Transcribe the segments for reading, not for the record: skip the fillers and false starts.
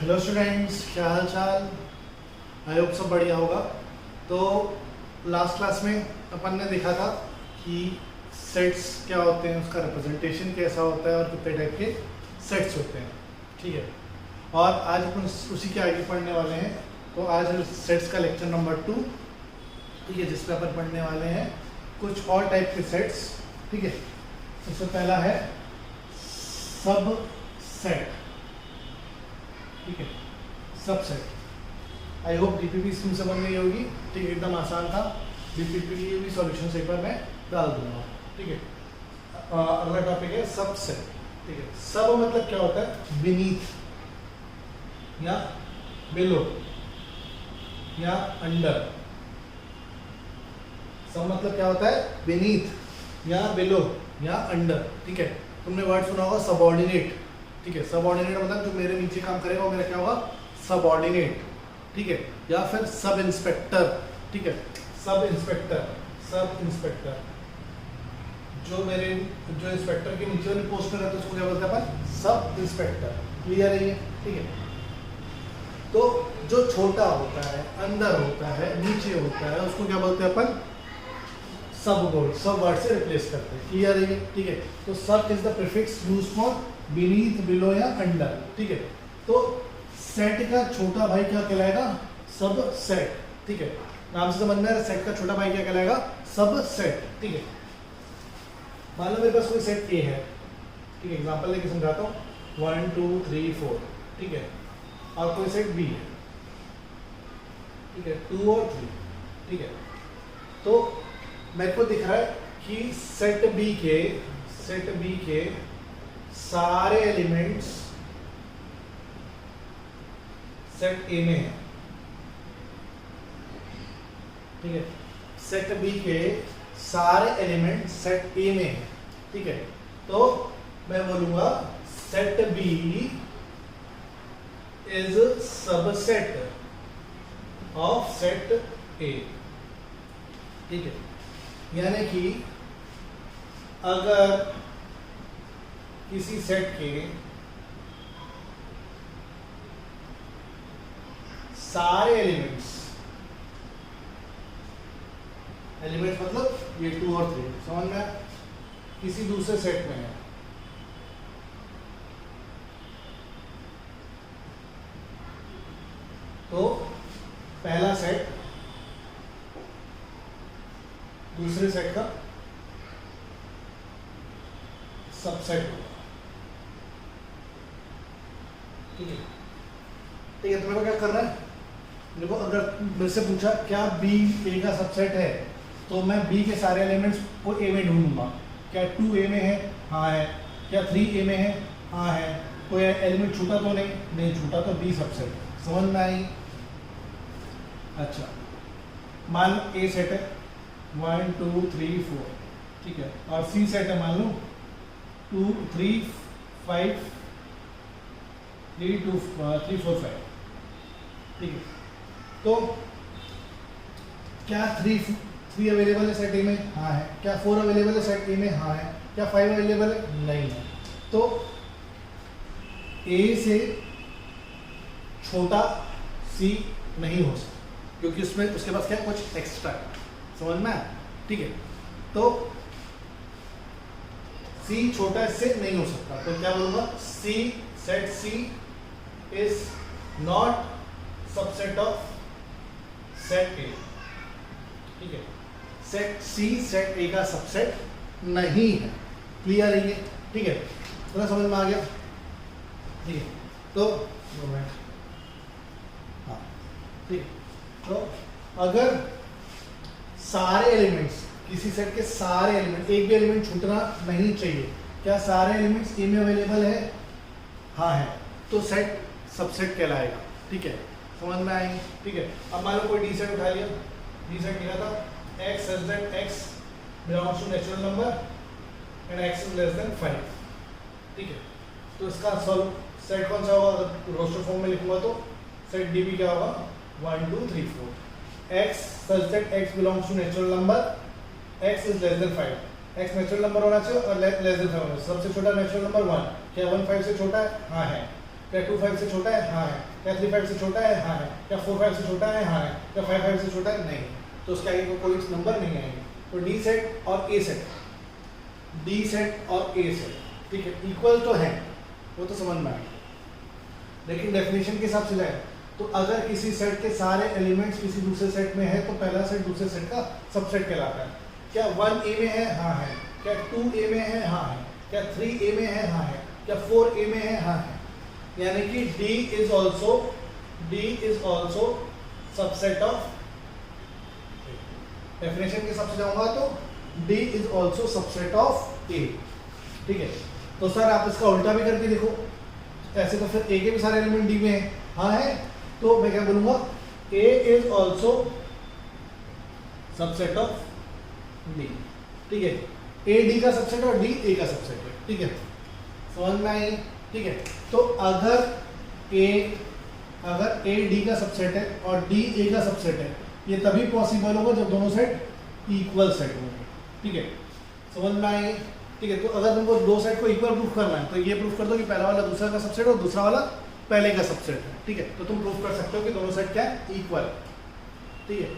Hello students, क्या हाल चाल। I hope सब बढ़िया होगा। तो लास्ट क्लास में अपन ने देखा था कि सेट्स क्या होते हैं, उसका रिप्रेजेंटेशन कैसा होता है और कितने टाइप के सेट्स होते हैं। ठीक है, और आज अपन उसी के आगे पढ़ने वाले हैं। तो आज हम सेट्स का लेक्चर नंबर 2, ठीक है, जिसमें अपन पढ़ने वाले हैं कुछ और टाइप के सेट्स। ठीक है, सबसे पहला है सब सेट। ठीक है, सबसेट। आई होप डीपीपी इसमें समझ नहीं होगी। ठीक है, एकदम आसान था। डीपीपी की भी सॉल्यूशन एक बार मैं डाल दूंगा। ठीक है, अगला टॉपिक है सबसेट। ठीक है, सब मतलब क्या होता है? बीनीथ या बिलो या अंडर। सब मतलब क्या होता है? बीनीथ या बिलो या अंडर। ठीक है, तुमने वर्ड सुना होगा सबऑर्डिनेट। ठीक है, सबऑर्डिनेट मतलब जो मेरे नीचे काम करेगा वो मेरा क्या होगा? सबऑर्डिनेट। ठीक है, या फिर सब इंस्पेक्टर। ठीक है, सब इंस्पेक्टर, सब इंस्पेक्टर जो इंस्पेक्टर के नीचे वाली पोस्ट में रहता है उसको क्या बोलते हैं अपन? Sub inspector. क्लियर है ये? ठीक है, तो जो छोटा होता है, अंदर होता है, नीचे होता है, उसको क्या बोलते हैं अपन? सब वर्ड, सब वर्ड से रिप्लेस करते हैं। क्लियर है ये? ठीक है, तो सब is the prefix used for beneath, below या अंडर। ठीक है, तो सेट का छोटा भाई क्या कहलाएगा? सब सेट। ठीक है, नाम से समझ में आ रहा है, सेट का छोटा भाई क्या कहलाएगा? सब सेट। ठीक है, मान लो मेरे पास कोई सेट ए है। ठीक है, एग्जांपल लेके समझाता हूँ। 1 2 3 4। ठीक है, और कोई सेट बी है। ठीक है, 2 और 3। ठीक है, तो मेरे को दिख रहा है कि सेट बी के सारे एलिमेंट्स सेट ए में है। ठीक है, सेट बी के सारे एलिमेंट सेट ए में है। ठीक है, तो मैं बोलूंगा set B is subset of set A. ठीक है, यानी कि अगर किसी सेट के सारे एलिमेंट्स मतलब ये 2 और 3 समझ में, किसी दूसरे सेट में है, तो पहला सेट दूसरे सेट का सबसेट होगा। ठीक है, ठीक है, तुम्हें क्या करना है? देखो, अगर मेरे से पूछा क्या बी ए का सबसेट है, तो मैं बी के सारे एलिमेंट्स को ए में ढूंढूंगा। क्या 2 ए में है? हाँ है। क्या 3 ए में है? हाँ है। कोई एलिमेंट छूटा तो नहीं छूटा, तो बी सबसेट। समझ में आई? अच्छा, मान ए सेट है 1 2 3 4। ठीक है, और सी सेट है मान लो 2 3 5 3 2 3 4 5। ठीक है, तो क्या 3 अवेलेबल है सेट ए में? हाँ है। क्या 4 अवेलेबल है सेट ए में? हाँ है। क्या 5 अवेलेबल है? नहीं है। तो ए से छोटा सी नहीं हो सकता, क्योंकि उसमें उसके पास क्या कुछ एक्स्ट्रा है। समझ में? ठीक है, तो सी छोटा इससे नहीं हो सकता, तो क्या बोलूंगा? C set C is not subset of set A. ठीक है, सेट सी सेट ए का सबसेट नहीं है। क्लियर है ये? ठीक है, थोड़ा समझ में आ गया? ठीक है, तो हाँ, ठीक है, तो अगर सारे एलिमेंट्स, किसी सेट के सारे एलिमेंट, एक भी एलिमेंट छूटना नहीं चाहिए। क्या सारे एलिमेंट्स ए में अवेलेबल है? हाँ है, तो सेट सबसेट कहलाएगा। ठीक है, समझ में आएंगे? ठीक है, अब मान लो कोई डी सेट उठा लिया। डी सेट लिखा था x such that x belongs to natural number and x is less than 5। ठीक है, तो इसका सॉल्व सेट कौन सा होगा? रोस्टर फॉर्म में लिखूंगा तो सेट डी बी क्या होगा? 1 2 3 4। x such that x belongs to natural number, x is less than 5। x natural number होना चाहिए और लेस देन 5 होना चाहिए। सबसे छोटा नेचुरल नंबर 1। क्या 1 5 से छोटा है? हाँ है। क्या 2 5 से छोटा है? हाँ है। क्या 3 5 से छोटा है? हाँ है। क्या 4 5 से छोटा है? हाँ है। क्या 5 5 से छोटा है? नहीं। तो उसके आगे कोई नंबर नहीं आएंगे। तो डी सेट और ए सेट, डी सेट और ए सेट, ठीक है, इक्वल तो है, वो तो समझ में आएगा। लेकिन डेफिनेशन के हिसाब से जाए तो अगर किसी सेट के सारे एलिमेंट्स किसी दूसरे सेट में है तो पहला सेट दूसरे सेट का सबसेट कहलाता है। क्या 1 ए में है? हाँ है। क्या 2 ए में है? हाँ है। क्या 3 ए में है? हाँ है। क्या 4 ए में है? हाँ है। यानी कि D is also subset of, definition के हिसाब से जाऊंगा तो D is also subset of A, ठीक है। तो सर आप इसका उल्टा भी करके देखो, ऐसे तो फिर A के भी सारे एलिमेंट D में है, हाँ है, तो मैं क्या बोलूंगा A is also subset of D, ठीक है। A D का सबसेट और D A का सबसेट है, ठीक है, समझ में आई, ठीक है। तो अगर A D का सबसेट है और D A का सबसेट है, ये तभी पॉसिबल होगा जब दोनों सेट इक्वल सेट होंगे, ठीक है, समझ में आई, ठीक है। तो अगर तुमको दो सेट को इक्वल प्रूफ करना है तो ये प्रूफ कर दो कि पहला वाला दूसरा का सबसेट और दूसरा वाला पहले का सबसेट है, ठीक है। तो तुम प्रूफ कर सकते हो कि दोनों सेट क्या है, इक्वल, ठीक है।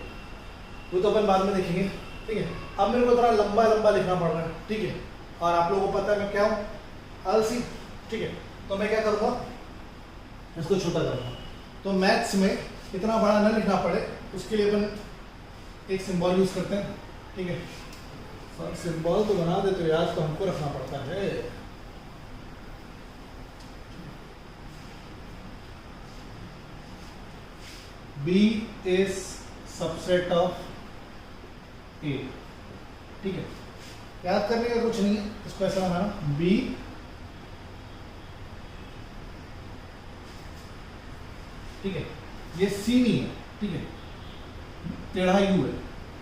वो तो अपन बाद में देखेंगे, ठीक है। अब मेरे को थोड़ा लंबा लंबा लिखना पड़ रहा है, ठीक है, और आप लोगों को पता है मैं क्या हूँ, आलसी, ठीक है। तो मैं क्या करूँगा, इसको छोटा करूँगा, तो मैथ्स में इतना बड़ा ना लिखना पड़े उसके लिए अपन एक सिंबल यूज करते हैं, ठीक है। सर सिंबल तो बना देते हो यार, तो हमको रखना पड़ता है। B is subset of A, ठीक है। याद करने का कुछ नहीं है, इसको ऐसा बनाना, B ठीक है, ये C नहीं है, ठीक है, टेढ़ा U है,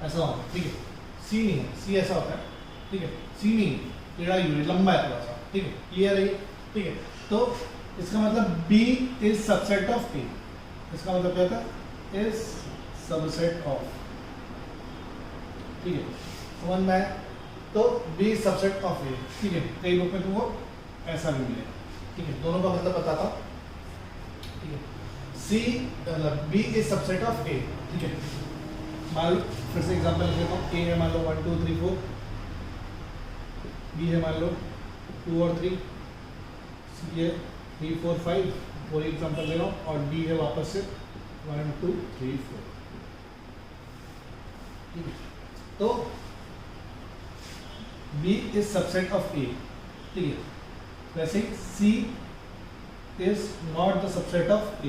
ऐसा होगा, ठीक है। C नहीं है, C ऐसा होता है, ठीक है, C नहीं है, टेढ़ा U है, लंबा है थोड़ा सा, ठीक है, क्लियर है, ठीक है। तो इसका मतलब B is subset of A, इसका मतलब क्या था, इज सबसेट ऑफ, ठीक है, समझ में आया। तो B is subset of A, ठीक है। कई बुक में तुमको ऐसा भी मिलेगा, ठीक है, दोनों का मतलब बताता हूँ, ठीक है। B is subset of A, ठीक है। मान लो फिर से एग्जांपल लिख लेता हूँ, A है मान लो 1 2 3 4, B है मान लो 2 और 3, C है 3 4 5, और एग्जांपल दे रहा हूँ, और D है वापस से 1 2 3 4, ठीक है। तो B is subset of A, ठीक है। वैसे ही C is not the subset of A,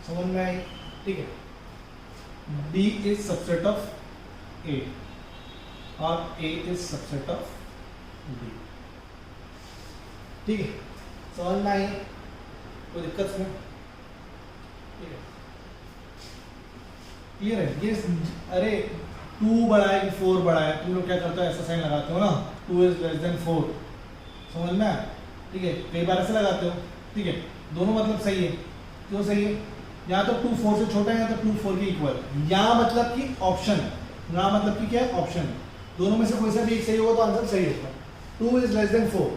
समझ में आई, ठीक है। D is subset of A और A is subset of D, ठीक है, समझ में आई, कोई दिक्कत नहीं, ठीक है, क्लियर है ये। अरे 2 बड़ा है कि 4 बड़ा है, तुम लोग क्या करते हो, ऐसा साइन लगाते हो ना, 2 इज लेस देन 4, समझ में आया, ठीक है। कई बार ऐसे लगाते हो, ठीक है, दोनों मतलब सही है, क्यों सही है, या तो 2 4 से छोटा है या तो 2 4 के इक्वल, या मतलब कि ऑप्शन, या मतलब कि क्या है, ऑप्शन, दोनों में से कोई सा भी एक सही होगा तो आंसर सही होगा। 2 इज लेस देन 4,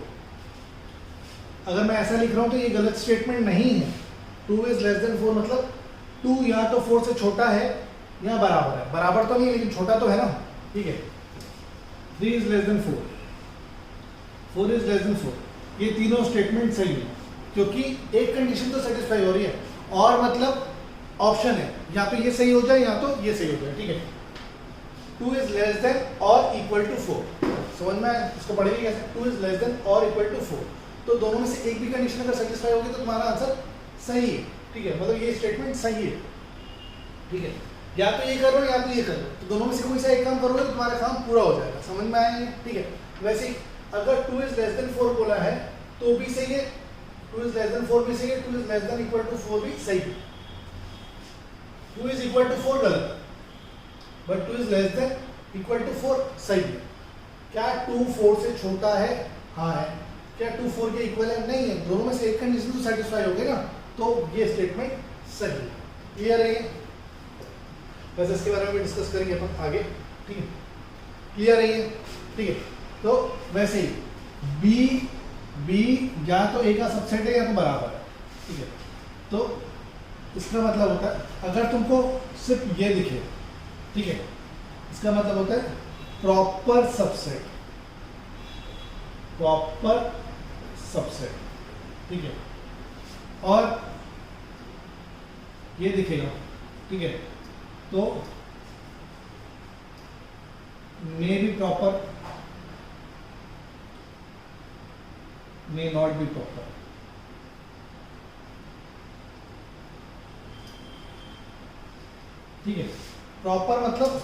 अगर मैं ऐसा लिख रहा हूं तो ये गलत स्टेटमेंट नहीं है। 2 इज लेस देन 4 मतलब 2 या तो 4 से छोटा है या बराबर है, बराबर तो नहीं लेकिन छोटा तो है ना, ठीक है। 3 is less then 4, 4 is less then 4, ये तीनों स्टेटमेंट सही है क्योंकि एक कंडीशन तो सेटिस्फाई हो रही है, और मतलब ऑप्शन है, या तो ये सही हो जाए या तो ये सही हो जाए, ठीक है। 2 इज लेस देन और इक्वल टू 4, समझ में आया, इसको पढ़ेंगे कैसे, 2 इज लेस देन और इक्वल टू 4, तो दोनों में से एक भी कंडीशन अगर सेटिस्फाई होगी तो तुम्हारा आंसर सही है, ठीक है, मतलब ये स्टेटमेंट सही है, ठीक है। या तो ये करो या तो ये करो, तो दोनों में से कोई सा एक काम करोगे तो तुम्हारा काम पूरा हो जाएगा, समझ में आया, ठीक है। वैसे ही अगर 2 इज लेस देन 4 बोला है तो भी सही है, 2 इज लेस देन 4 भी सही है, 2 is less than equal to 4 भी सही है। 2 इज इक्वल टू 4 गलत, but 2 is less than equal to 4 सही है। क्या 2 4 से छोटा है, हाँ है। क्या 2 4 के इक्वल है, नहीं है, दोनों में से एक कंडीशन तो सेटिस्फाई हो गई ना, तो ये स्टेटमेंट सही है, क्लियर है। बस इसके बारे में भी डिस्कस करेंगे अपन आगे, ठीक है, क्लियर है, ठीक है। तो वैसे ही बी या तो ए का सबसेट है या तो बराबर है, ठीक है। तो इसका मतलब होता है अगर तुमको सिर्फ ये दिखे, ठीक है, इसका मतलब होता है प्रॉपर सबसेट, प्रॉपर सबसेट, ठीक है। और ये दिखेगा, ठीक है, तो may be proper, may not be proper, ठीक है। प्रॉपर मतलब,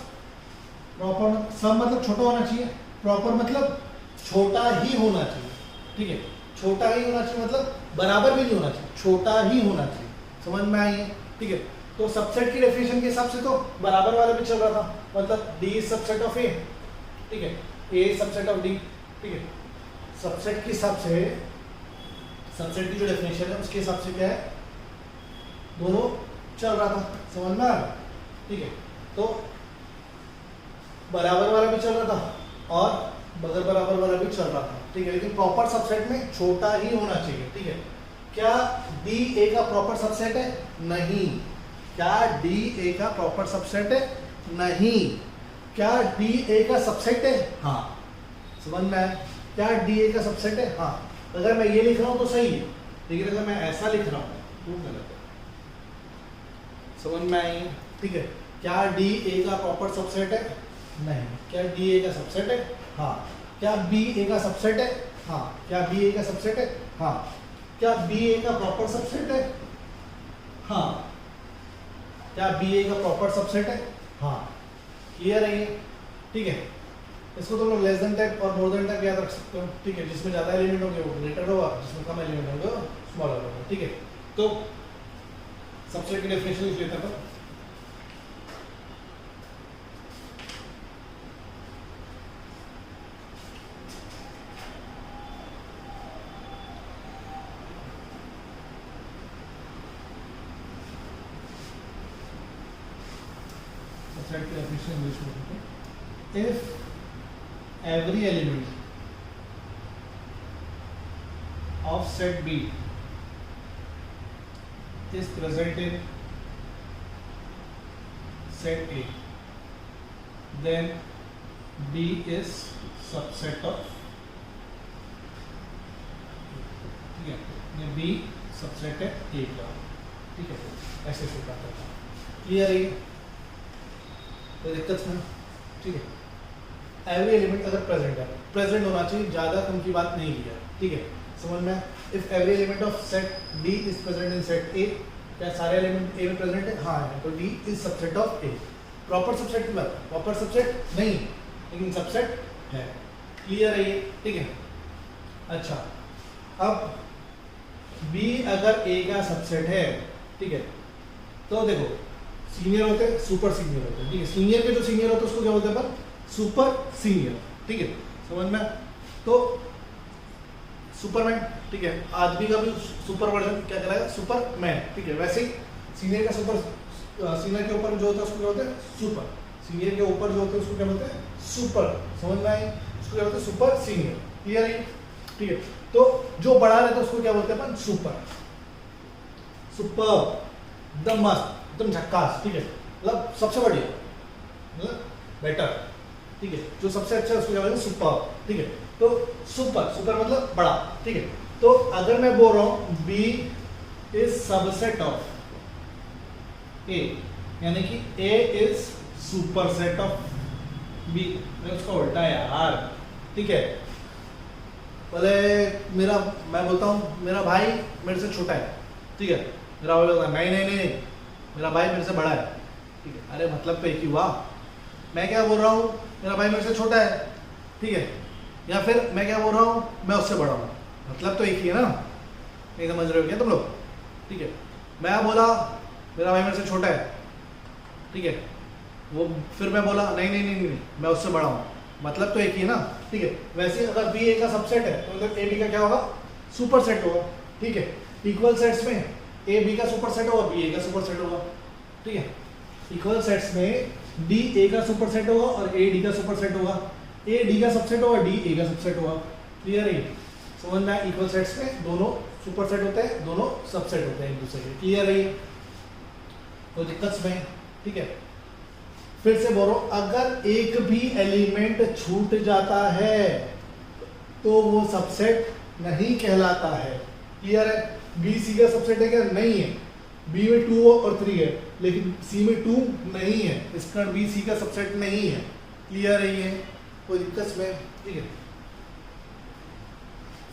प्रॉपर सब मतलब छोटा होना चाहिए, प्रॉपर मतलब छोटा ही होना चाहिए, ठीक है। छोटा ही होना चाहिए मतलब बराबर भी नहीं होना चाहिए, छोटा ही होना चाहिए, समझ में आई है, ठीक है। तो सबसेट की डेफिनेशन के हिसाब से तो बराबर वाला भी चल रहा था, मतलब डी इज सबसेट ऑफ ए, ठीक है, ए सबसेट ऑफ डी, ठीक है। सबसेट के हिसाब से, सबसेट की जो डेफिनेशन है उसके हिसाब से क्या है, दोनों चल रहा था, समझ में आ रहा, ठीक है। तो बराबर वाला भी चल रहा था और बगल बराबर वाला भी चल रहा था, ठीक है। लेकिन प्रॉपर सबसेट में छोटा ही होना चाहिए, ठीक है। क्या डी ए का प्रॉपर सबसेट है? नहीं। क्या डी ए का प्रॉपर सबसेट है? नहीं। क्या डी ए का सबसेट है? हाँ। समझ में आया? क्या डी ए का सबसेट है? हाँ। अगर मैं ये लिख रहा हूं तो सही है, लेकिन अगर मैं ऐसा लिख रहा हूं तो गलत है, समझ में आई, ठीक है। क्या डी ए का प्रॉपर सबसेट है? नहीं। क्या डी ए का सबसेट है? हाँ। क्या बी ए का सबसेट है? हाँ। क्या बी ए का सबसेट है? हाँ। क्या बी ए का प्रॉपर सबसेट है? हाँ। क्या बी ए का प्रॉपर सबसेट है? हाँ। क्लियर है ये, ठीक है। इसको तुम लोग लेस देन टाइप और मोर देन टाइप याद रख सकते हो, ठीक है। जिसमें ज़्यादा एलिमेंट होंगे वो ग्रेटर होगा, जिसमें कम एलिमेंट होंगे वो स्मॉलर होगा, ठीक है। तो सबसेट की डेफिनेशन लिख लेते हैं। Set the definition English में, if every element of set B is present in set A, then B is subset of, ठीक है, ये B सबसेट है A का, ठीक है। ऐसे से करता था, क्लियर है? कोई दिक्कत नहीं, ठीक है। एवरी एलिमेंट अगर प्रेजेंट है, प्रेजेंट होना चाहिए, ज़्यादा कम की बात नहीं की है, ठीक है। समझ में? If every element of set D is present in set ए, क्या सारे एलिमेंट ए में प्रेजेंट है? हाँ है, तो D is subset of A. Proper subset की बात, प्रॉपर सबसेट नहीं, लेकिन सबसेट है, क्लियर है ये, ठीक है। अच्छा, अब बी अगर ए का सबसेट है, ठीक है, तो देखो सीनियर होते हैं, सुपर सीनियर होते हैं, ठीक है। सीनियर के जो सीनियर होते हैं उसको क्या बोलते हैं अपन? सुपर सीनियर, ठीक है। समझ में? तो सुपरमैन, ठीक है। आदमी का भी सुपर वर्जन क्या कहलाएगा? सुपरमैन, ठीक है। वैसे ही सीनियर का सुपर, सीनियर के ऊपर जो होता है उसको क्या बोलते हैं? सुपर। सीनियर के ऊपर जो होते हैं उसको क्या बोलते हैं? सुपर। समझ में आई? उसको क्या बोलते हैं? सुपर सीनियर, क्लियर है, ठीक है। तो जो बड़ा रहता है उसको क्या बोलते हैं अपन? सुपर। सुपर, एकदम मस्त, एकदम झक्कास, ठीक है, मतलब सबसे बढ़िया, मतलब बेटर, ठीक है। जो सबसे अच्छा है उसको क्या बोलते हैं? सुपर, ठीक है। तो सुपर, सुपर मतलब बड़ा, ठीक है। तो अगर मैं बोल रहा हूं B is subset of A, यानी कि A is superset of B, मैं उसका उल्टा है यार, ठीक है। बोले मेरा, मैं बोलता हूँ मेरा भाई मेरे से छोटा है, ठीक है। मेरा भाई बोलता है नहीं नहीं नहीं, मेरा भाई मेरे से बड़ा है, ठीक है। अरे मतलब तो एक ही हुआ। मैं क्या बोल रहा हूँ? मेरा भाई मेरे से छोटा है, ठीक है। या फिर मैं क्या बोल रहा हूँ? मैं उससे बड़ा हूँ, मतलब तो एक ही है ना। नहीं समझ रहे हो क्या तुम लोग? ठीक है। मैं बोला मेरा भाई मेरे से छोटा है, ठीक है। वो फिर मैं बोला नहीं नहीं नहीं नहीं, मैं उससे बड़ा हूँ, मतलब तो एक ही है ना, ठीक है। वैसे ही अगर बी ए का सबसेट है तो मतलब ए बी का क्या होगा? सुपर सेट होगा, ठीक है। इक्वल सेट्स में ए बी का सुपर सेट होगा, बी ए का सुपर सेट होगा, ठीक है। इक्वल सेट्स में डी ए का सुपर सेट होगा और ए डी का सुपर सेट होगा, ए डी का सबसेट होगा, डी ए का सबसेट होगा, क्लियर है? समझ में? इक्वल सेट्स में दोनों सुपरसेट होते हैं, दोनों सबसेट होते हैं एक दूसरे के। क्लियर है ये? कोई दिक्कत में? ठीक है, फिर से बोलो, अगर एक भी एलिमेंट छूट जाता है तो वो सबसेट नहीं कहलाता है। क्लियर है? बी सी का सबसेट है क्या? नहीं है। बी में 2 और 3 है, लेकिन सी में 2 नहीं है, इस कारण बी सी का सबसेट नहीं है। क्लियर है ये? कोई दिक्कत में? ठीक है,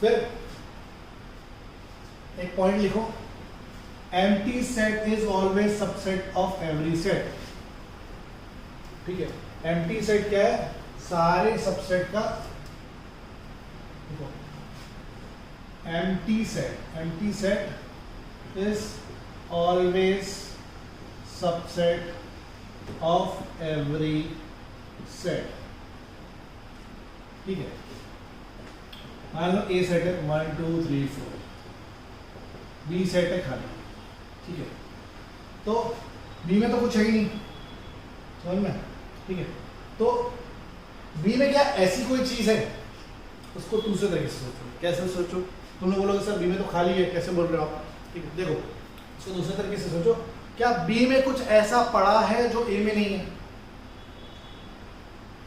फिर एक पॉइंट लिखो, empty set is always subset of every set. ठीक है, एम्प्टी सेट क्या है? सारे सबसेट का, देखो, empty set is always subset of every set. ठीक है, मान लो ए सेट है 1 2 3 4, बी सेट है खाली। ठीक है, तो बी में तो कुछ है ही नहीं, समझ में? ठीक है, तो बी में क्या ऐसी कोई चीज है? उसको दूसरे तरीके से सोचो। कैसे सोचो? तुम लोग बोलोगे सर बी में तो खाली है, कैसे बोल रहे हो आप? ठीक है, देखो इसको दूसरे तरीके से सोचो, क्या बी में कुछ ऐसा पड़ा है जो ए में नहीं है?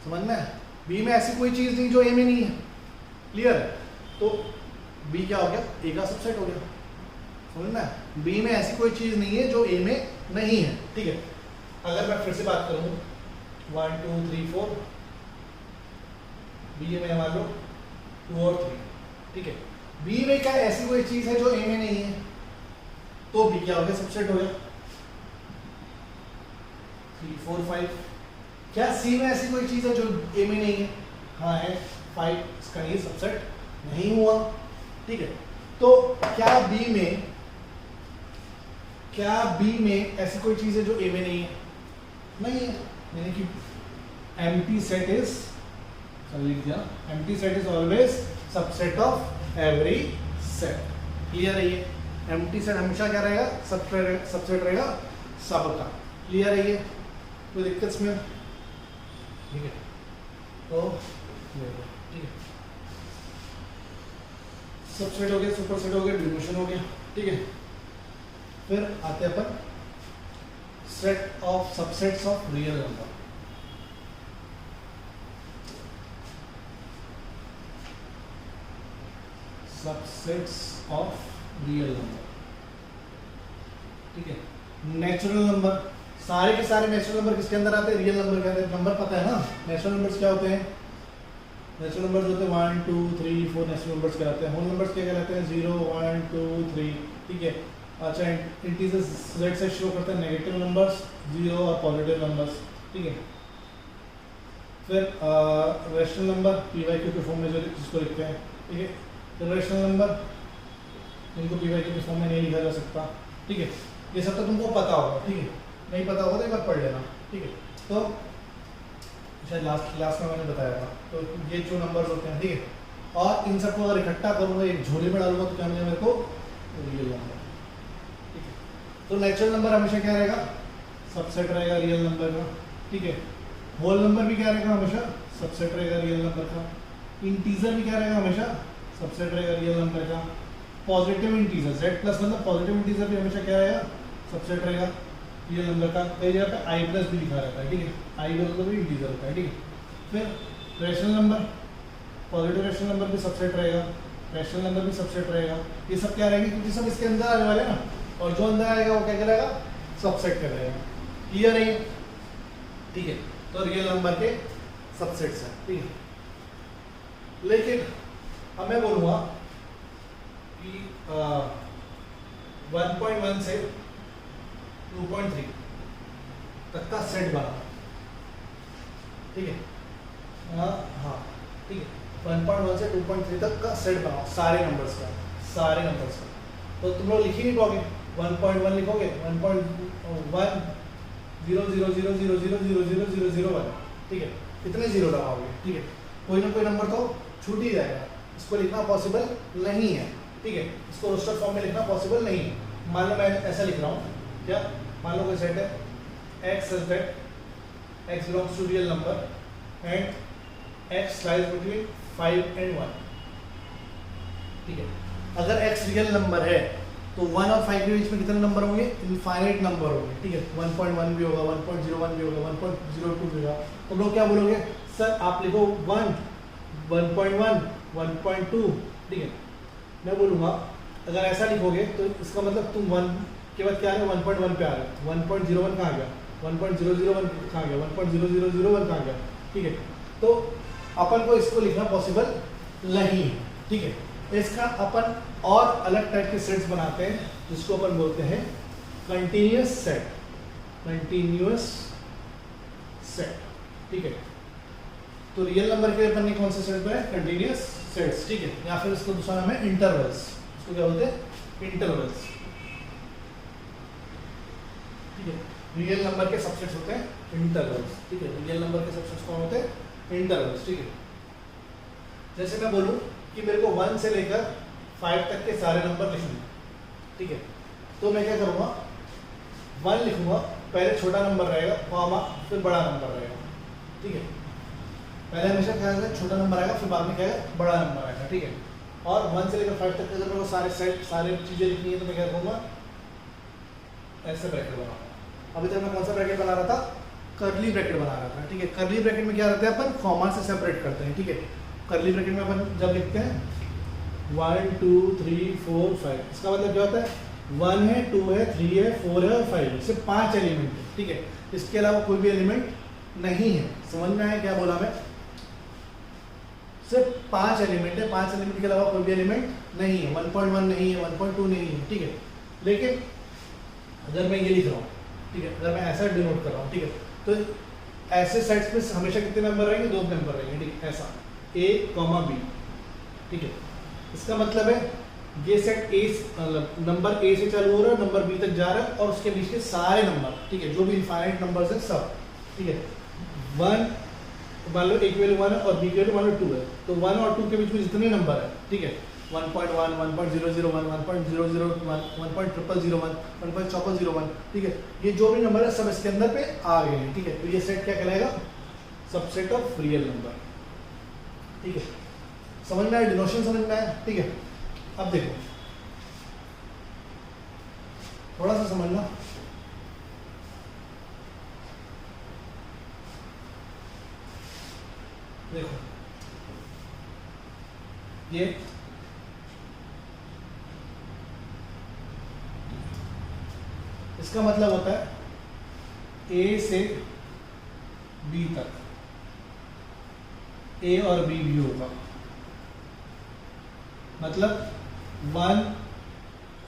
समझ में? बी में ऐसी कोई चीज नहीं जो ए में नहीं है। क्लियर है? तो बी क्या हो गया? ए का सबसेट हो गया। समझ में? बी में ऐसी कोई चीज नहीं है जो ए में नहीं है। ठीक है, अगर मैं फिर से बात करूं 1 2 3 4, बी में मान लो 2 और 3। ठीक है, बी में क्या ऐसी कोई चीज है जो ए में नहीं है? तो बी क्या हो गया? सबसेट हो गया। 3 4 5। क्या सी में ऐसी कोई चीज है जो ए में नहीं है? हाँ है, 5, इसका ये सबसेट नहीं हुआ। ठीक है, तो क्या बी में ऐसी कोई चीज है जो ए में नहीं है? नहीं है, यानी कि एम्प्टी सेट इज, लिख दिया, empty set is always subset of every set. Clear है ये? एम्प्टी सेट हमेशा क्या रहेगा? सबसेट रहेगा सबका। क्लियर है ये? कोई दिक्कत इसमें? ठीक है, तो ठीक है, सबसेट हो गया, सुपरसेट हो गया, डिमोशन हो गया। ठीक है, फिर आते हैं अपन set of subsets of real number. Subsets of real number. ठीक है, नेचुरल नंबर, सारे के सारे नेचुरल नंबर किसके अंदर आते हैं? रियल नंबर के अंदर। नंबर पता है ना? नेचुरल नंबर्स क्या होते हैं? नेचुरल नंबर्स होते हैं 1 2 3 4, नेचुरल नंबर्स कहलाते हैं। होल नंबर्स क्या कहलाते हैं? 0 1 2 3। ठीक है, अच्छा, इंटीजर्स जेड से शो करते हैं नेगेटिव नंबर्स, 0 और पॉजिटिव नंबर्स। ठीक है, फिर रेशनल नंबर पीवाईक्यू के फॉर्म में जो जिसको लिखते हैं। ठीक है, तो रेशनल नंबर जिनको पीवाईक्यू के फॉर्म में नहीं लिखा जा सकता। ठीक है, ये सब तो तुमको पता होगा। ठीक है, नहीं पता होगा तो एक बार पढ़ लेना। ठीक है, तो शायद लास्ट क्लास में मैंने बताया था। तो ये जो नंबर्स होते हैं, ठीक है, और इन सबको अगर इकट्ठा करूँगा, एक झोले में डालूंगा, तो क्या मिलेगा मेरे को? Real number. ठीक है, तो नेचुरल नंबर हमेशा क्या रहेगा? सबसेट रहेगा रियल नंबर का। ठीक है, होल नंबर भी क्या रहेगा? हमेशा सबसेट रहेगा रियल नंबर का। इंटीजर भी क्या रहेगा? हमेशा सबसेट रहेगा रियल नंबर का। पॉजिटिव इंटीजर, जेड प्लस मतलब पॉजिटिव इंटीजर भी हमेशा क्या रहेगा? सबसेट रहेगा रियल नंबर का। कई जगह पे आई प्लस भी लिखा रहता है। ठीक है, आई मतलब भी इंटीजर होता है। ठीक है, फिर rational number, positive rational number भी सबसेट रहेगा, रेशनल नंबर भी सबसेट रहेगा। ये सब क्या रहेंगे? क्योंकि सब इसके अंदर आने वाले हैं ना, और जो अंदर आएगा वो क्या कहलाएगा? सबसेट कहलाएगा। क्लियर है? ठीक है, तो रियल नंबर के सबसेट्स हैं। ठीक है, लेकिन अब मैं बोलूँगा कि 1.1 से 2.3 तक का सेट बना। ठीक है, हाँ ठीक है, 1.1 से 2.3 तक का सेट बनाओ, सारे नंबर्स का, सारे नंबर्स का। तो तुम लोग लिख ही नहीं पाओगे। 1.1 लिखोगे, 1.1 0 0 0 0 0 0 0 0 0 1। ठीक है, कितने जीरो लगाओगे? ठीक है, कोई ना कोई नंबर तो छूट ही जाएगा। इसको लिखना पॉसिबल नहीं है। ठीक है, इसको रोस्टर फॉर्म में लिखना पॉसिबल नहीं है। मान लो मैं ऐसा लिख रहा हूँ, क्या? मान लो कोई सेट है x such that x belongs to real number and x lies between 5 and 1। ठीक है, अगर x रियल नंबर है तो 1 और 5 के बीच में कितने नंबर होंगे? इनफाइनाइट नंबर होंगे, ठीक है। 1.1 भी होगा, 1.01 भी होगा, 1.02 भी होगा। तो लोग क्या बोलोगे? सर आप लिखो 1, 1.1, 1.2, ठीक है। मैं बोलूँगा अगर ऐसा लिखोगे तो इसका मतलब तुम 1 के बाद क्या आ रहे हो? 1.1 पे आ रहे हो। 1.01 कहाँ गया? 1.001 कहाँ गया? 1.0001 कहाँ गया? ठीक है। तो अपन को इसको लिखना पॉसिबल नहीं है, ठीक है। इसका अपन और अलग टाइप के सेट्स बनाते हैं जिसको अपन बोलते हैं कंटिन्यूअस सेट, कंटिन्यूअस सेट, ठीक है। तो रियल नंबर के अपन ने कौन से सेट बनाए? कंटिन्यूअस सेट्स, ठीक है। या फिर इसको दूसरा नाम है इंटरवल्स, इसको क्या बोलते हैं? इंटरवल्स, ठीक है। रियल नंबर के सबसेट्स होते हैं इंटरवल्स, ठीक है। रियल नंबर के सबसेट्स कौन होते हैं? इंटरवल्स, ठीक है। जैसे मैं बोलूं कि मेरे को 1 से लेकर 5 तक के सारे नंबर लिखने, ठीक है। तो मैं क्या करूँगा? 1 लिखूंगा, पहले छोटा नंबर रहेगा, कॉमा, फिर बड़ा नंबर रहेगा, ठीक है। पहले हमेशा क्या होगा? छोटा नंबर आएगा, फिर बाद में क्या है? बड़ा नंबर आएगा, ठीक है। और 1 से लेकर 5 तक के अगर मेरे को सारे सेट, सारे चीज़ें लिखनी है तो मैं क्या करूँगा? ऐसे ब्रैकेट बनाऊंगा। अभी तक मैं कौन सा ब्रैकेट बना रहा था? कर्ली ब्रैकेट बना रहा था, ठीक है। कर्ली ब्रैकेट में क्या रहता है? अपन कॉमा से सेपरेट करते हैं, ठीक है। कर्ली ब्रैकेट में अपन जब लिखते हैं 1 2 3 4 5, इसका मतलब क्या होता है? 1 है, 2 है, 3 है, 4 है और 5 है। सिर्फ 5 एलिमेंट है, ठीक है। इसके अलावा कोई भी एलिमेंट नहीं है। समझ में आया क्या बोला मैं? सिर्फ 5 एलिमेंट है, 5 एलिमेंट के अलावा कोई भी एलिमेंट नहीं है। 1.1 नहीं है, 1.2 नहीं है, ठीक है। लेकिन अगर मैं ये लिख रहा हूँ, ठीक है, अगर मैं ऐसा डिनोट कर रहा हूँ, ठीक है, तो ऐसे सेट्स में हमेशा कितने नंबर रहेंगे? 2 नंबर रहेंगे, ठीक है। ऐसा A, B, ठीक है। इसका मतलब है ये सेट A, मतलब नंबर A से चालू हो रहा है, नंबर B तक जा रहा है और उसके बीच के सारे नंबर, ठीक है, जो भी इनफाइनाइट नंबर्स हैं सब, ठीक है। 1 मान लो A की वैल्यू 1 है और B की वैल्यू मान लो 2 है, तो 1 और 2 के बीच में जितने नंबर है, ठीक है, 1.1, 1.001, 1.001, 1.001, 1.401, ठीक है, ये जो भी नंबर है सब इसके अंदर पे आ गए हैं, ठीक है। तो ये सेट क्या कहलाएगा? सबसेट ऑफ रियल नंबर, ठीक है। समझ में आया? डिनोशन समझ में आया? ठीक है। अब देखो, थोड़ा सा समझना। देखो ये इसका मतलब होता है A से B तक, A और B भी होगा। मतलब 1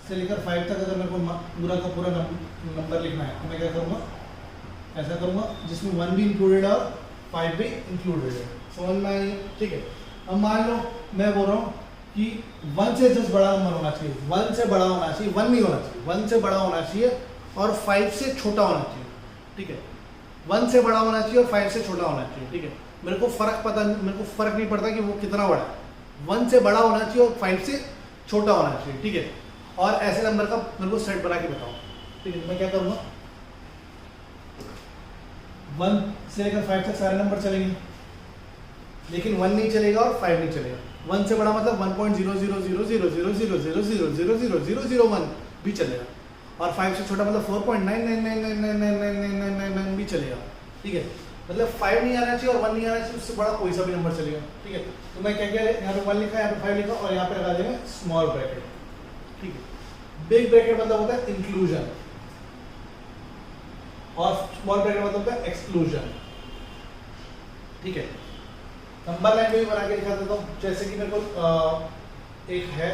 से लेकर 5 तक अगर मेरे को पूरा का पूरा नंबर लिखना है तो मैं क्या करूँगा? ऐसा करूँगा जिसमें 1 भी इंक्लूडेड और 5 भी इंक्लूडेड है। समझ में आई? ठीक है। अब मान लो मैं बोल रहा हूँ कि 1 से जस्ट बड़ा नंबर होना चाहिए, 1 से बड़ा होना चाहिए, 1 नहीं होना चाहिए, 1 से बड़ा होना चाहिए और 5 से छोटा होना चाहिए, ठीक है। 1 से बड़ा होना चाहिए और 5 से छोटा होना चाहिए, ठीक है। मेरे को फर्क नहीं पड़ता कि वो कितना बड़ा है, 1 से बड़ा होना चाहिए और 5 से छोटा होना चाहिए, ठीक है। और ऐसे नंबर का मेरे को सेट बना के बताओ, ठीक है। तो मैं क्या करूँगा? 1 से लेकर 5 तक सारे नंबर चलेंगे, लेकिन 1 नहीं चलेगा और 5 नहीं चलेगा। 1 से बड़ा मतलब 1.000000000000001 भी चलेगा और 5 से छोटा मतलब 4.9999999999 भी चलेगा, ठीक है। मतलब 5 नहीं आना चाहिए और 1 नहीं आना चाहिए, उससे बड़ा कोई सा भी नंबर चलेगा, ठीक है। तो मैं क्या यहाँ पे 1 लिखा, यहाँ पे 5 लिखा और यहाँ पे लगा देंगे स्मॉल ब्रैकेट, ठीक है। बिग ब्रैकेट मतलब होता है इंक्लूजन और स्मॉल ब्रैकेट मतलब होता है एक्सक्लूजन, ठीक है। नंबर लाइन में भी बना के दिखा देता हूँ। जैसे कि मेरे को एक है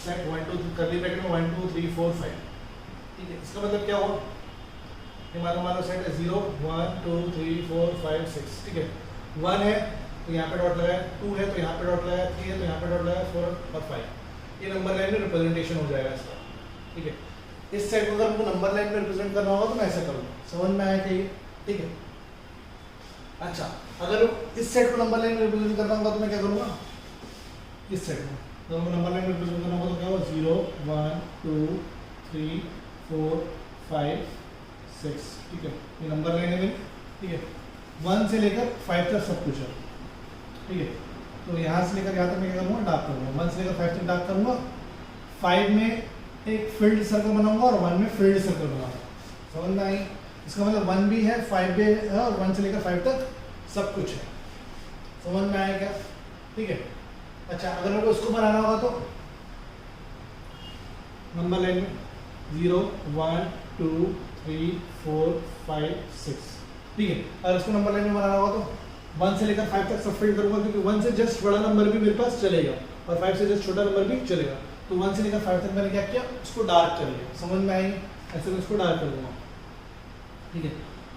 सेट 1 2 कर्ली ब्रैकेट में 1 2 3 4 5, ठीक है। इसका मतलब क्या हुआ? ये मानो सेट है 0 1 2 3 4 5 6, ठीक है। 1 है तो यहाँ पे डॉट लगाया, 2 है तो यहाँ पे डॉट लगाया, 3 है तो यहाँ पे डॉट लगाया, 4 और 5। ये नंबर लाइन में रिप्रेजेंटेशन हो जाएगा इसका, ठीक है। इस सेट को अगर हमको नंबर लाइन में रिप्रेजेंट करना होगा तो मैं ऐसा करूँगा। समझ में आया कि ठीक है। अच्छा, अगर इस सेट को नंबर लाइन में रिप्रेजेंट करना होगा तो मैं क्या करूँगा? इस सेट को तो नंबर लाइन में रिप्रेजेंट करना होगा तो क्या होगा? 0 1 2 3 4 5 6, ठीक है। ये नंबर लाइन है मेरी, ठीक है। 1 से लेकर 5 तक सब कुछ है, ठीक है। तो यहाँ से लेकर यहाँ तक मैं क्या करूँगा? डार्क करूँगा। 1 से लेकर 5 तक डार्क करूँगा, 5 में एक फील्ड सर्कल बनाऊंगा और 1 में फील्ड सर्कल बनाऊंगा। समझ में आई? इसका मतलब 1 भी है, 5 भी है और 1 से लेकर 5 तक सब कुछ है। समझ में आया क्या? ठीक है। अच्छा, अगर मेरे को इसको बनाना होगा तो नंबर लाइन में 0 1 2 3 4 5 6, ठीक है। अगर इसको नंबर लाइन में बनाना होगा तो 1 से लेकर 5 तक सब फील्ड करूंगा, क्योंकि 1 से जस्ट बड़ा नंबर भी मेरे पास चलेगा और 5 से जस्ट छोटा नंबर भी चलेगा। तो 1 से लेकर 5 तक मैंने क्या किया, उसको डार्क कर लिया। समझ में आएंगे? ऐसे मैं इसको डार्क कर दूंगा, ठीक है।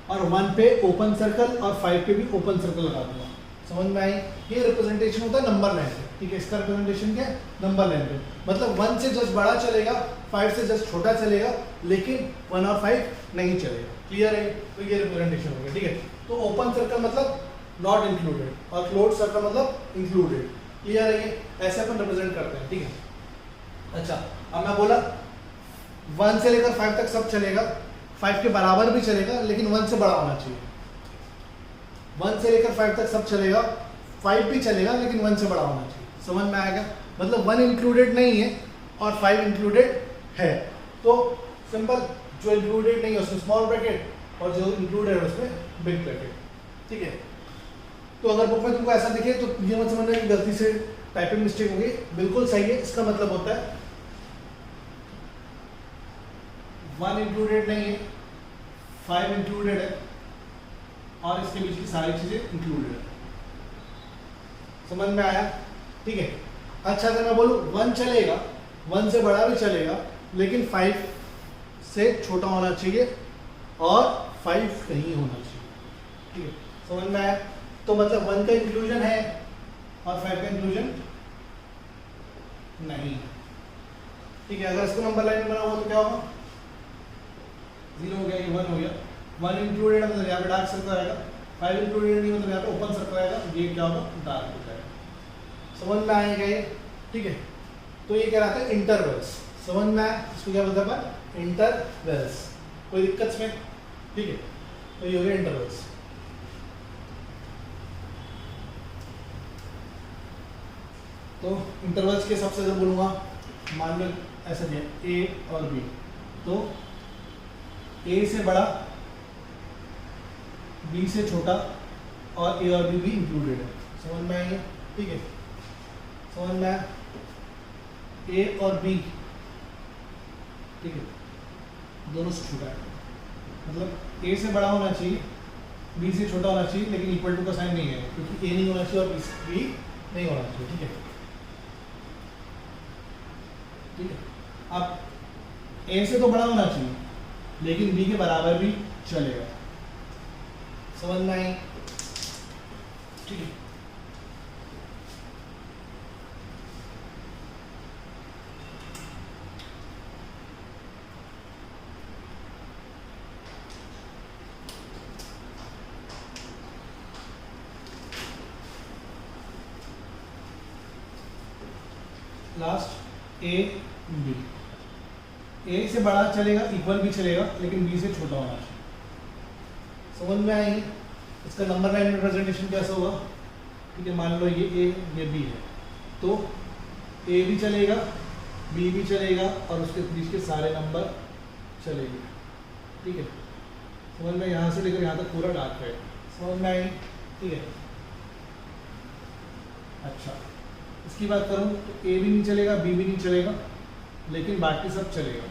और 1 पे ओपन सर्कल और 5 पे भी ओपन सर्कल लगा दूंगा। समझ में आई? ये रिप्रेजेंटेशन होता है नंबर लाइन पे, ठीक है। इसका रिप्रेजेंटेशन क्या है? नंबर लाइन पे। मतलब 1 से जस्ट बड़ा चलेगा, 5 से जस्ट छोटा चलेगा, लेकिन 1 और 5 नहीं चलेगा। क्लियर है? तो ये रिप्रेजेंटेशन हो गया, ठीक है। तो ओपन सर्कल मतलब नॉट इंक्लूडेड और क्लोज सर्कल मतलब इंक्लूडेड। क्लियर है? ये ऐसे अपन रिप्रेजेंट करते हैं, ठीक है। अच्छा, अब मैं बोला 1 से लेकर 5 तक सब चलेगा, 5 के बराबर भी चलेगा, लेकिन 1 से बड़ा होना चाहिए। 1 से लेकर 5 तक सब चलेगा, 5 भी चलेगा, लेकिन 1 से बड़ा होना चाहिए। समझ में आएगा? मतलब 1 इंक्लूडेड नहीं है और 5 इंक्लूडेड है। तो सिंपल, जो इंक्लूडेड नहीं है उसमें स्मॉल ब्रैकेट और जो इंक्लूडेड है उसमें बिग ब्रैकेट, ठीक है। तो अगर बुक में तुमको ऐसा दिखे तो ये मत समझना कि गलती से टाइपिंग मिस्टेक होगी, बिल्कुल सही है। इसका मतलब होता है 1 इंक्लूडेड नहीं है, 5 इंक्लूडेड है और इसके बीच की सारी चीजें इंक्लूडेड है। समझ में आया? ठीक है। अच्छा, अगर मैं बोलूँ 1 चलेगा, 1 से बड़ा भी चलेगा, लेकिन 5 से छोटा होना चाहिए और 5 नहीं होना चाहिए, ठीक है। समझ में आया? तो मतलब 1 का इंक्लूजन है और 5 का इंक्लूजन नहीं है, ठीक है। अगर इसको नंबर लाइन में बना हुआ तो क्या होगा? 0 हो गया, ये 1 हो गया। 1 इंक्लूडेड है मतलब यहाँ पे डार्क सर्कल आएगा, 5 इंक्लूडेड नहीं मतलब यहाँ पे ओपन सर्कल आएगा, ये क्या होगा? डार्क हो जाएगा। समझ में आएगा ये? ठीक है। तो ये क्या रहता है? इंटरवल्स। समझ में आया? इसको क्या बोलते हैं? इंटरवल्स। कोई दिक्कत इसमें? ठीक है। तो ये हो गया इंटरवल्स। तो इंटरवल्स के सबसे अगर बोलूँगा, मान लो ऐसा दिया ए और बी, तो ए से बड़ा, बी से छोटा और ए और बी भी इंक्लूडेड है। समझ में आएंगे? ठीक है। समझ में आया? ए और बी, ठीक है, दोनों से छोटा है। मतलब ए से बड़ा होना चाहिए, बी से छोटा होना चाहिए, लेकिन इक्वल टू का साइन नहीं है, क्योंकि ए नहीं होना चाहिए और बी नहीं होना चाहिए, ठीक है। ठीक है। अब ए से तो बड़ा होना चाहिए, लेकिन बी के बराबर भी चलेगा। समझ में आई? ठीक है। लास्ट ए बी, ए से बड़ा चलेगा, इक्वल भी चलेगा, लेकिन बी से छोटा होना चाहिए। समझ में आई? इसका नंबर लाइन रिप्रेजेंटेशन कैसा होगा? ठीक है, मान लो ये बी है, तो ए भी चलेगा, बी भी चलेगा और उसके बीच के सारे नंबर चलेंगे, ठीक है। समझ में? यहाँ से लेकर यहाँ तक पूरा डार्क है। समझ में आई? ठीक है। अच्छा, इसकी बात करूँ तो ए भी नहीं चलेगा, बी भी नहीं चलेगा, लेकिन बाकी सब चलेगा।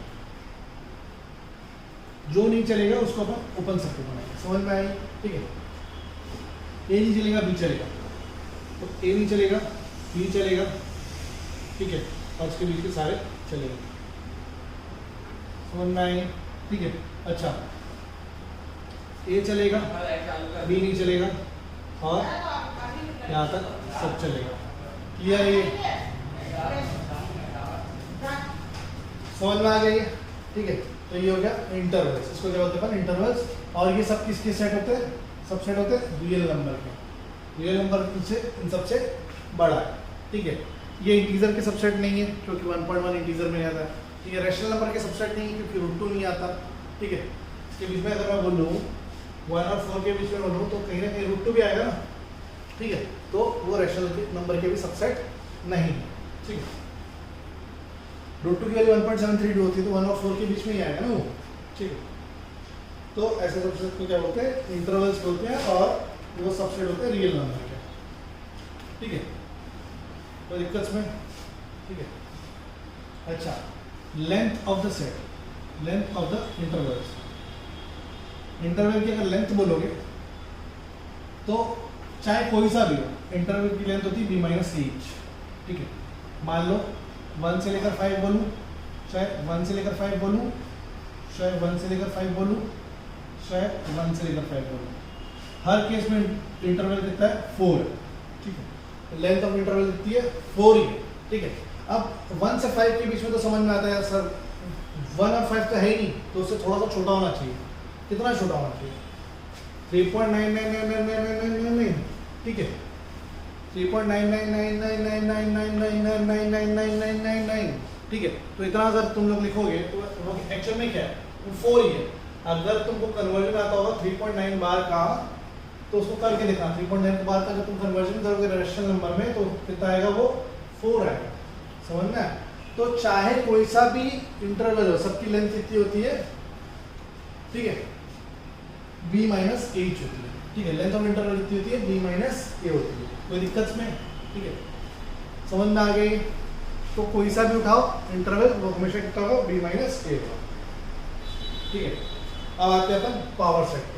जो नहीं चलेगा उसको अपन ओपन सर्कल बनाएंगे। समझ में आई? ठीक है। ए नहीं चलेगा, बी चलेगा, तो ए नहीं चलेगा, बी चलेगा, ठीक है, और उसके बीच के सारे चलेंगे। समझ में आई? ठीक है। अच्छा, ए चलेगा, बी नहीं चलेगा और यहाँ तक सब चलेगा। क्लियर है? समझ में आ गई? ठीक है। तो ये हो गया इंटरवल्स। इसको क्या बोलते हैं? इंटरवल्स। और ये सब किसके सेट होते हैं? सब सेट होते हैं रियल नंबर के। रियल नंबर से इन सबसे बड़ा है, ठीक है। ये इंटीजर के सबसेट नहीं है, क्योंकि 1.1 इंटीजर में आता है, ठीक है। रैशनल नंबर के सबसेट नहीं है, क्योंकि √2 नहीं आता, ठीक है। इसके बीच में अगर मैं बोलूँ 1 और 4 के बीच में बोलूँ तो कहीं ना कहीं √2 भी आएगा, ठीक है। तो वो रैशनल नंबर के भी सबसेट नहीं है, ठीक है। रूट 2 की वैल्यू 1.732 होती है तो 1 और 4 के बीच में ही आएगा ना वो, ठीक है। तो ऐसे सबसेट को क्या बोलते हैं, इंटरवल्स बोलते हैं, और वो सबसेट होते हैं रियल नंबर के, ठीक है। कोई दिक्कत में, ठीक है। अच्छा, length of the set, length of the intervals, interval की अगर लेंथ बोलोगे तो चाहे कोई सा भी हो, इंटरवल की लेंथ होती है b माइनस एच, ठीक है। मान लो 1 से लेकर 5 बोलूँ, चाहे 1 से लेकर 5 बोलूँ, चाहे 1 से लेकर 5 बोलूँ, चाहे 1 से लेकर 5 बोलूँ, हर केस में इंटरवल कितना है 4 है, ठीक है। लेंथ ऑफ इंटरवल कितनी है 4 ही है, ठीक है। अब 1 से 5 के बीच में तो समझ में आता है यार सर 1 और 5 तो है ही नहीं, तो उससे थोड़ा सा छोटा होना चाहिए। कितना छोटा होना चाहिए, 3.99999999, ठीक है, 3.999999999999, ठीक है। तो इतना अगर तुम लोग लिखोगे तो एक्चुअल में क्या है, 4 ही है। अगर तुमको कन्वर्जन आता होगा 3.9 बार का, तो उसको करके देखना, 3.9 बार का जब तुम कन्वर्जन करोगे रेशनल नंबर में तो कितना आएगा, वो 4 आएगा, समझ में। तो चाहे कोई सा भी इंटरवल हो, सबकी लेंथ कितनी होती है, ठीक है, b माइनस एच होती है, ठीक है। लेंथ ऑफ इंटरवल कितनी होती है, b माइनस ए होती है। कोई दिक्कत में, ठीक है, समझ में आ गई। तो कोई सा भी उठाओ इंटरवल, वो हमेशा कितना होगा, b माइनस ए होगा, ठीक है। अब आते हैं अपन पावर सेट पर।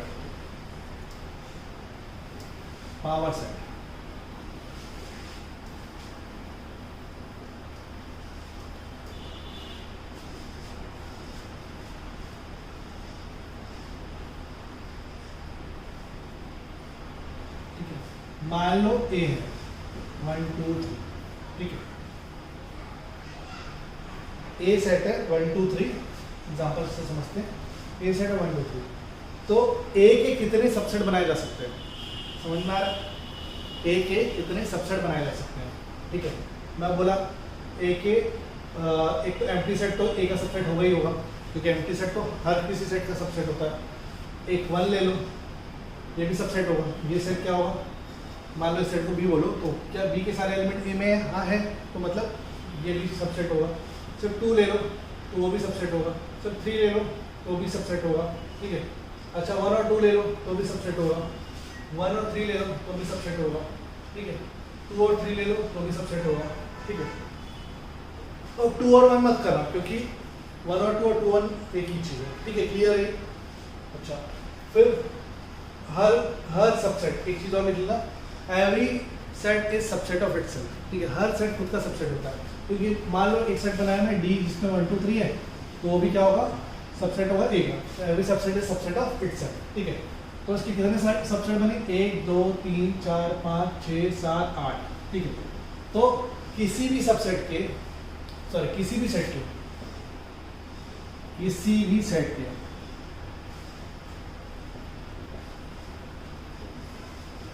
पावर सेट, मान लो ए है 1 2 3, ठीक है। ए सेट है 1 2 3, एग्जाम्पल से समझते हैं। ए सेट है 1 2 3, तो ए के कितने सबसेट बनाए जा सकते हैं, समझ में आ रहा है। ए के कितने सबसेट बनाए जा सकते हैं, ठीक है। मैं बोला ए के एक तो एम्प्टी सेट तो ए का सबसेट होगा ही होगा, क्योंकि एम्प्टी सेट तो हर किसी सेट का सबसेट होता है। एक 1 ले लो, ये भी सबसेट होगा। ये सेट क्या होगा, मान लो इस सेट को बी बोलो, तो क्या बी के सारे एलिमेंट ए में हाँ है, तो मतलब ये भी सबसेट होगा। सिर्फ 2 ले लो तो वो भी सबसेट होगा, सिर्फ 3 ले लो तो भी सबसेट होगा, ठीक है। अच्छा 1 और 2 ले लो तो भी सबसेट होगा, 1 और 3 ले लो तो भी सबसेट होगा, ठीक है। 2 और 3 ले लो तो भी सबसेट होगा, ठीक है। और 2 और 1 मत करना, क्योंकि 1 और 2 और 2 1 एक ही चीज़ है, ठीक है, क्लियर है। अच्छा, फिर हर सबसेट, एक चीज़ और लिख लेना, every set is subset of itself, ठीक है। हर सेट खुद का सबसेट होता है, क्योंकि मान लो एक सेट बनाया ना डी जिसमें 1 2 3 है, तो वो भी क्या होगा, सबसेट होगा ए का। तो every subset is subset of itself, ठीक है। तो इसके कितने सबसेट बने, 1 2 3 4 5 6 7 8, ठीक है। तो किसी भी सबसेट के, सॉरी किसी भी सेट के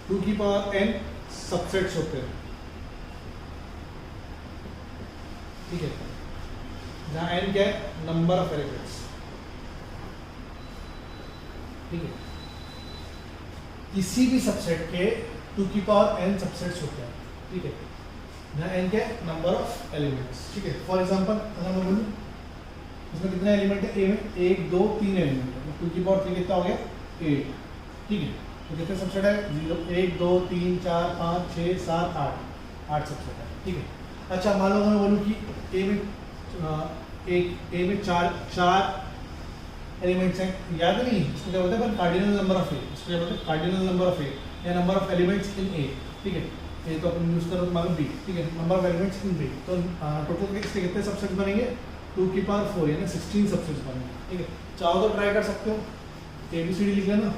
2 की पावर n सबसेट्स होते हैं, ठीक है। जहां n क्या है, नंबर ऑफ एलिमेंट्स, ठीक है। किसी भी सबसेट के 2 की पावर n सबसेट्स होते हैं, ठीक है। जहां n क्या है, नंबर ऑफ एलिमेंट्स, ठीक है। फॉर एग्जांपल अगर मैं बोलूं इसमें कितने एलिमेंट है, ए में 1 2 3 एलिमेंट है, 2 की पावर 3 कितना हो गया 8, ठीक है। तो कितने सबसेट है, 0 1 2 3 4 5 6 7 8 सबसेट है, ठीक है। अच्छा मान लो मैं बोलूँ कि ए में चार एलिमेंट्स हैं, याद नहीं इसको क्या बोलते हैं, पर कार्डिनल नंबर ऑफ ए, इसको क्या बोलते हैं, कार्डिनल नंबर ऑफ ए या नंबर ऑफ एलिमेंट्स इन ए, ठीक है। ये तो अपन यूज़ करो मान लो बी, ठीक है, number of elements in B. तो टोटल इसके कितने सबसेट बनेंगे, 2 की पावर 4 यानी 16 सबसेट्स बनेंगे, ठीक है। चाहो तो ट्राई कर सकते हो, ABCD लिख लेना,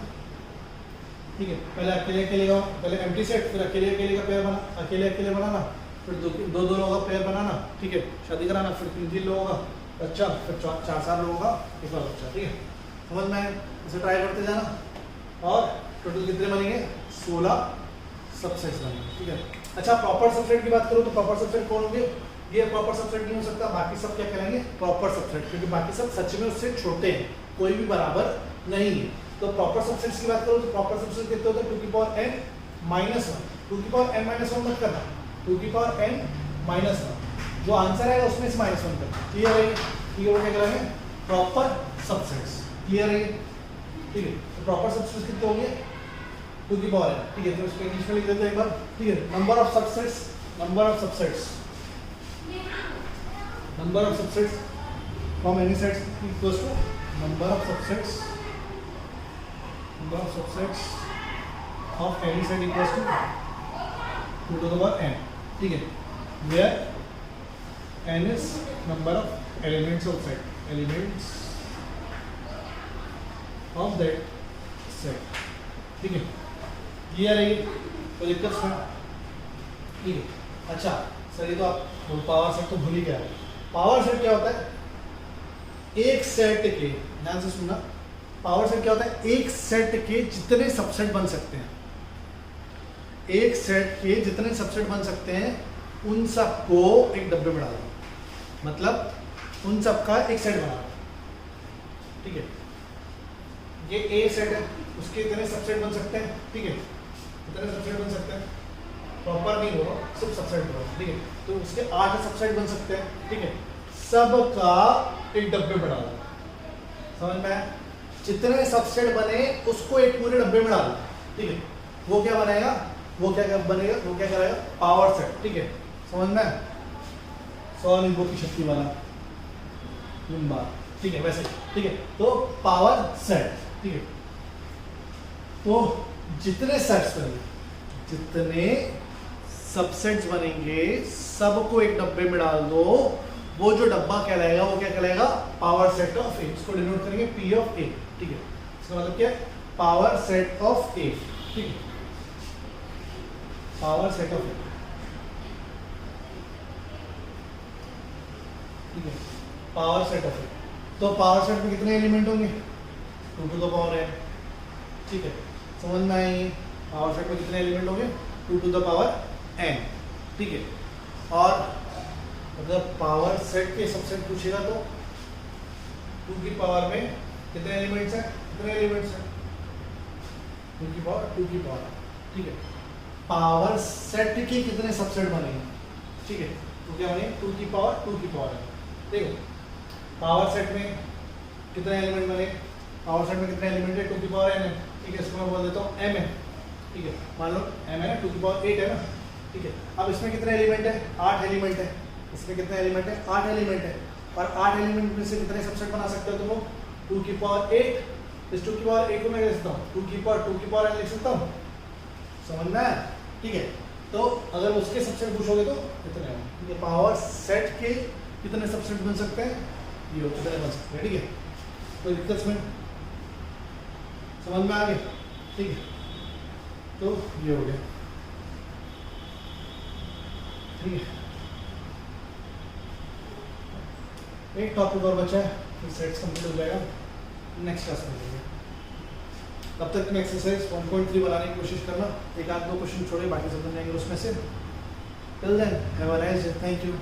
ठीक है। पहले अकेले का, पहले एम्प्टी सेट, फिर अकेले का पेयर बना, अकेले बनाना, फिर दो लोगों का पेयर बनाना, ठीक है, शादी कराना, फिर 3 लोगों का बच्चा, फिर 4 लोगों का एक बार बच्चा, ठीक है। समझ में, इसे ट्राई करते जाना। और टोटल कितने बनेंगे, 16 सबसेट्स बनेंगे, ठीक है। अच्छा प्रॉपर सबसेट की बात करूँ तो प्रॉपर सबसेट कौन होंगे, ये प्रॉपर सबसेट नहीं हो सकता, बाकी सब क्या कहलाएंगे, प्रॉपर सबसेट, क्योंकि बाकी सब सच में उससे छोटे हैं, कोई भी बराबर नहीं है। तो प्रॉपर सबसेट्स की बात करो तो प्रॉपर सबसेट कितने होते हैं, 2 की पावर n-1, 2 की पावर n-1 मत करना, 2 की पावर n-1, जो आंसर आएगा उसमें से -1 कर, क्लियर है? ठीक है, वो क्या कराएंगे? प्रॉपर सबसेट्स, क्लियर है? ठीक है, तो प्रॉपर सबसेट्स कितने होंगे? 2 की पावर n, ठीक है, तो इसको इंग्लिश में लिख देते हैं एक बार, ठीक है। Number of subsets from any sets equals to number of subsets of any set equals to 2 to the power n, ठीक है, where n is number of elements of that set, ठीक है, क्लियर है? कोई दिक्कत नहीं, ठीक है। अच्छा सर, ये तो आप पावर सेट तो भूल ही गया। पावर सेट क्या होता है? एक सेट के, ध्यान से सुनना, पावर सेट क्या होता है? एक सेट के जितने सबसेट बन सकते हैं, एक सेट के जितने सबसेट बन सकते हैं उन सबको एक डब्बे में डालो, मतलब उन सबका एक सेट बना लो, ठीक है। ये ए सेट है, उसके इतने सबसेट बन सकते हैं, ठीक है, इतने सबसेट बन सकते हैं, प्रॉपर नहीं हो रहा, सिर्फ सबसेट हो रहा, ठीक है, तो उसके 8 सबसेट बन सकते हैं, ठीक है, सबका एक डब्बे में डालो, समझ में आया? जितने सबसेट बने उसको एक पूरे डब्बे में डालो, ठीक है, वो क्या बनाएगा? वो क्या करेगा? पावर सेट, ठीक है, समझ में? 100 निम्बों की शक्ति वाला लंबा, ठीक है, वैसे, ठीक है, तो पावर सेट, ठीक है, तो जितने सेट्स बनेंगे, जितने सबसेट्स बनेंगे सबको एक डब्बे में डाल दो, वो जो डब्बा कहलाएगा वो क्या कहलाएगा? पावर सेट ऑफ ए, इसको डिनोट करेंगे P ऑफ ए, ठीक है, इसका मतलब क्या है? पावर सेट ऑफ ए, ठीक है, पावर सेट ऑफ ए, ठीक है, पावर सेट ऑफ ए। तो पावर सेट में कितने एलिमेंट होंगे? 2 टू द पावर n, ठीक है, समझ में आई? पावर सेट में कितने एलिमेंट होंगे? 2 टू द पावर n, ठीक है। और अगर पावर सेट के सबसेट पूछेगा तो 2 की पावर में कितने एलिमेंट्स हैं? 2 की पावर, ठीक है। पावर सेट के कितने सबसेट बनेंगे? ठीक है, तो क्या बनेंगे? 2 की पावर है, देखो पावर सेट में कितने एलिमेंट बने? पावर सेट में कितने एलिमेंट है? 2 की पावर n है, ठीक है, इसको मैं बोल देता हूँ m है, ठीक है, मान लो m है ना, 2 की पावर 8 है ना, ठीक है। अब इसमें कितने एलिमेंट है? 8 एलिमेंट है, इसमें कितने एलिमेंट है? 8 एलिमेंट है, और 8 एलिमेंट में से कितने सबसेट बना सकते हो तुम? 2 की पावर 8, इस 2 की पावर 8 को मैं लिख सकता हूँ 2 की पावर n लिख सकता हूँ, समझ में आया? ठीक है, तो अगर उसके सबसेट पूछोगे तो कितने हैं, ठीक है। पावर सेट के कितने सबसेट बन सकते हैं? ये कितने बन सकते हैं, ठीक है, कोई दिक्कत में समझ में आ गया, ठीक है, तो ये हो गया, ठीक है। एक टॉपिक और बचा है, फिर सेट्स कंप्लीट हो जाएगा, नेक्स्ट क्लास में लेंगे। तब तक में एक्सरसाइज 1.3 बनाने की कोशिश करना, एक आध दो क्वेश्चन छोड़े, बाकी सब बन जाएंगे उसमें से। Till then have a nice day, thank you.